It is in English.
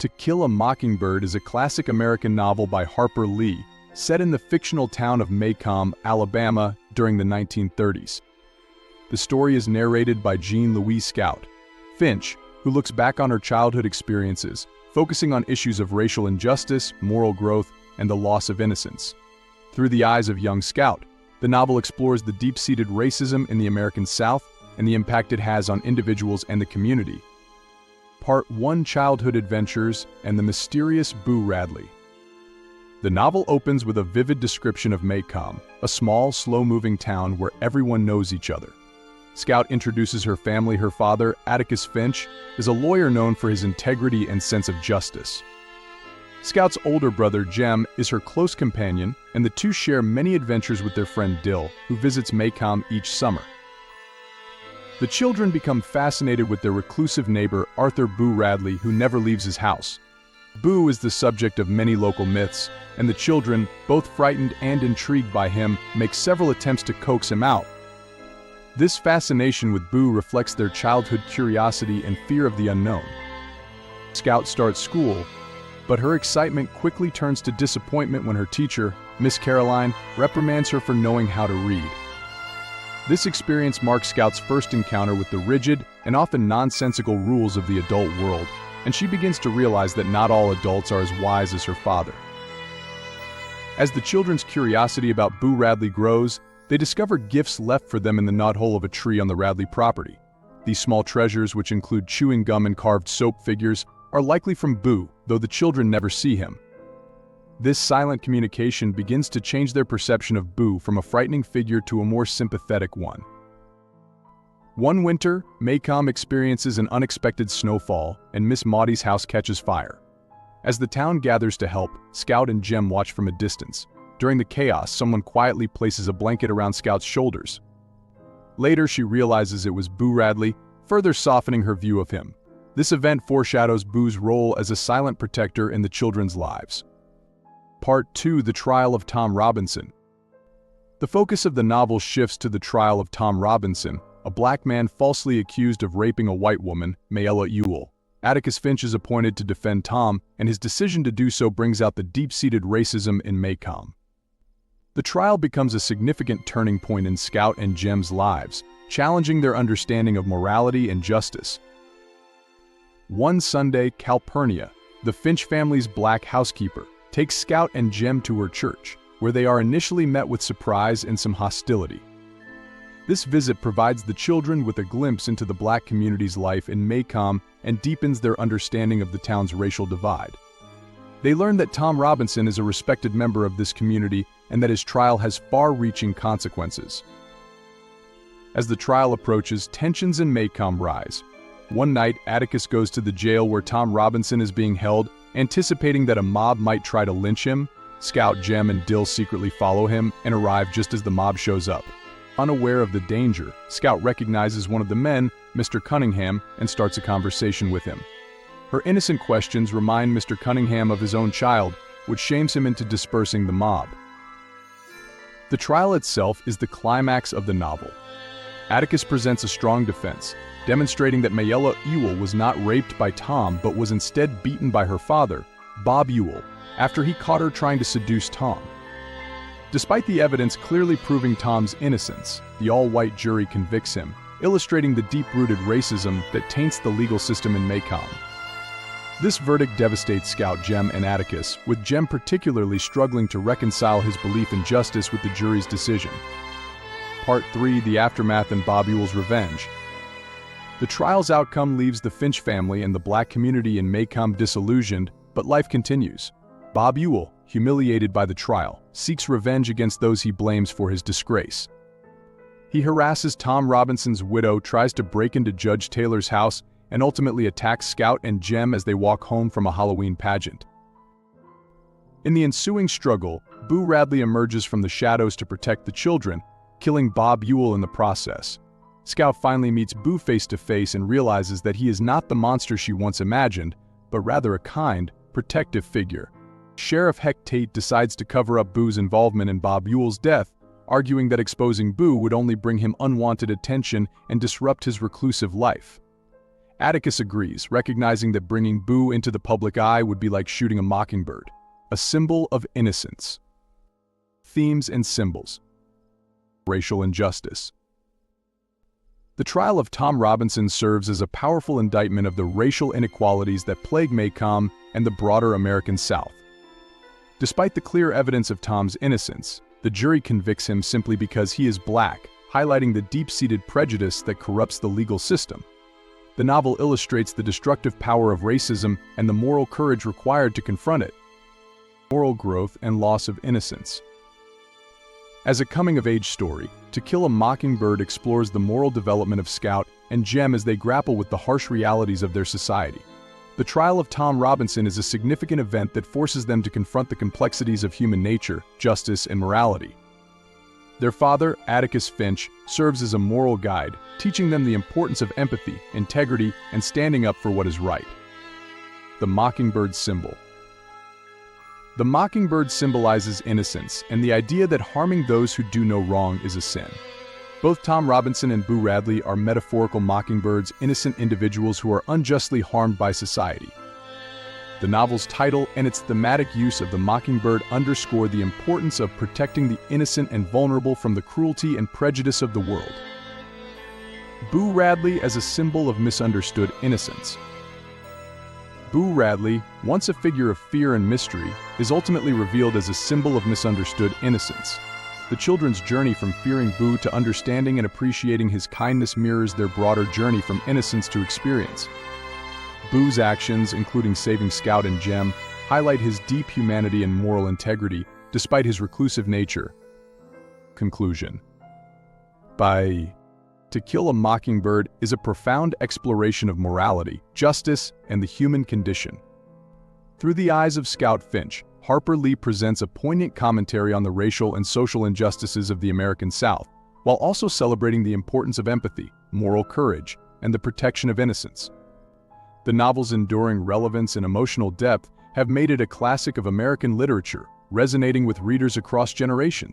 To Kill a Mockingbird is a classic American novel by Harper Lee, set in the fictional town of Macomb, Alabama, during the 1930s. The story is narrated by Jean Louise Scout Finch, who looks back on her childhood experiences, focusing on issues of racial injustice, moral growth, and the loss of innocence. Through the eyes of young Scout, the novel explores the deep-seated racism in the American South and the impact it has on individuals and the community. Part 1: Childhood Adventures and the Mysterious Boo Radley. The novel opens with a vivid description of Macomb, a small, slow-moving town where everyone knows each other. Scout introduces her family. Her father, Atticus Finch, is a lawyer known for his integrity and sense of justice. Scout's older brother, Jem, is her close companion, and the two share many adventures with their friend Dill, who visits Macomb each summer. The children become fascinated with their reclusive neighbor, Arthur Boo Radley, who never leaves his house. Boo is the subject of many local myths, and the children, both frightened and intrigued by him, make several attempts to coax him out. This fascination with Boo reflects their childhood curiosity and fear of the unknown. Scout starts school, but her excitement quickly turns to disappointment when her teacher, Miss Caroline, reprimands her for knowing how to read. This experience marks Scout's first encounter with the rigid and often nonsensical rules of the adult world, and she begins to realize that not all adults are as wise as her father. As the children's curiosity about Boo Radley grows, they discover gifts left for them in the knothole of a tree on the Radley property. These small treasures, which include chewing gum and carved soap figures, are likely from Boo, though the children never see him. This silent communication begins to change their perception of Boo from a frightening figure to a more sympathetic one. One winter, Macomb experiences an unexpected snowfall, and Miss Maudie's house catches fire. As the town gathers to help, Scout and Jem watch from a distance. During the chaos, someone quietly places a blanket around Scout's shoulders. Later, she realizes it was Boo Radley, further softening her view of him. This event foreshadows Boo's role as a silent protector in the children's lives. Part 2: The Trial of Tom Robinson. The focus of the novel shifts to the trial of Tom Robinson, a black man falsely accused of raping a white woman, Mayella Ewell. Atticus Finch is appointed to defend Tom, and his decision to do so brings out the deep-seated racism in Macomb. The trial becomes a significant turning point in Scout and Jem's lives, challenging their understanding of morality and justice. One Sunday, Calpurnia, the Finch family's black housekeeper, takes Scout and Jem to her church, where they are initially met with surprise and some hostility. This visit provides the children with a glimpse into the black community's life in Macomb and deepens their understanding of the town's racial divide. They learn that Tom Robinson is a respected member of this community and that his trial has far-reaching consequences. As the trial approaches, tensions in Macomb rise. One night, Atticus goes to the jail where Tom Robinson is being held, anticipating that a mob might try to lynch him. Scout, Jem, and Dill secretly follow him and arrive just as the mob shows up. Unaware of the danger, Scout recognizes one of the men, Mr. Cunningham, and starts a conversation with him. Her innocent questions remind Mr. Cunningham of his own child, which shames him into dispersing the mob. The trial itself is the climax of the novel. Atticus presents a strong defense, demonstrating that Mayella Ewell was not raped by Tom but was instead beaten by her father, Bob Ewell, after he caught her trying to seduce Tom. Despite the evidence clearly proving Tom's innocence, the all-white jury convicts him, illustrating the deep-rooted racism that taints the legal system in Macomb. This verdict devastates Scout, Jem, and Atticus, with Jem particularly struggling to reconcile his belief in justice with the jury's decision. Part 3: The Aftermath and Bob Ewell's Revenge. The trial's outcome leaves the Finch family and the black community in Macomb disillusioned, but life continues. Bob Ewell, humiliated by the trial, seeks revenge against those he blames for his disgrace. He harasses Tom Robinson's widow, tries to break into Judge Taylor's house, and ultimately attacks Scout and Jem as they walk home from a Halloween pageant. In the ensuing struggle, Boo Radley emerges from the shadows to protect the children, killing Bob Ewell in the process. Scout finally meets Boo face to face and realizes that he is not the monster she once imagined, but rather a kind, protective figure. Sheriff Heck Tate decides to cover up Boo's involvement in Bob Ewell's death, arguing that exposing Boo would only bring him unwanted attention and disrupt his reclusive life. Atticus agrees, recognizing that bringing Boo into the public eye would be like shooting a mockingbird, a symbol of innocence. Themes and symbols. Racial injustice. The trial of Tom Robinson serves as a powerful indictment of the racial inequalities that plague Maycomb and the broader American South. Despite the clear evidence of Tom's innocence, the jury convicts him simply because he is black, highlighting the deep-seated prejudice that corrupts the legal system. The novel illustrates the destructive power of racism and the moral courage required to confront it. Moral growth and loss of innocence. As a coming-of-age story, To Kill a Mockingbird explores the moral development of Scout and Jem as they grapple with the harsh realities of their society. The trial of Tom Robinson is a significant event that forces them to confront the complexities of human nature, justice, and morality. Their father, Atticus Finch, serves as a moral guide, teaching them the importance of empathy, integrity, and standing up for what is right. The Mockingbird symbol. The mockingbird symbolizes innocence and the idea that harming those who do no wrong is a sin. Both Tom Robinson and Boo Radley are metaphorical mockingbirds, innocent individuals who are unjustly harmed by society. The novel's title and its thematic use of the mockingbird underscore the importance of protecting the innocent and vulnerable from the cruelty and prejudice of the world. Boo Radley as a symbol of misunderstood innocence. Boo Radley, once a figure of fear and mystery, is ultimately revealed as a symbol of misunderstood innocence. The children's journey from fearing Boo to understanding and appreciating his kindness mirrors their broader journey from innocence to experience. Boo's actions, including saving Scout and Jem, highlight his deep humanity and moral integrity, despite his reclusive nature. Conclusion. To Kill a Mockingbird is a profound exploration of morality, justice, and the human condition. Through the eyes of Scout Finch, Harper Lee presents a poignant commentary on the racial and social injustices of the American South, while also celebrating the importance of empathy, moral courage, and the protection of innocence. The novel's enduring relevance and emotional depth have made it a classic of American literature, resonating with readers across generations.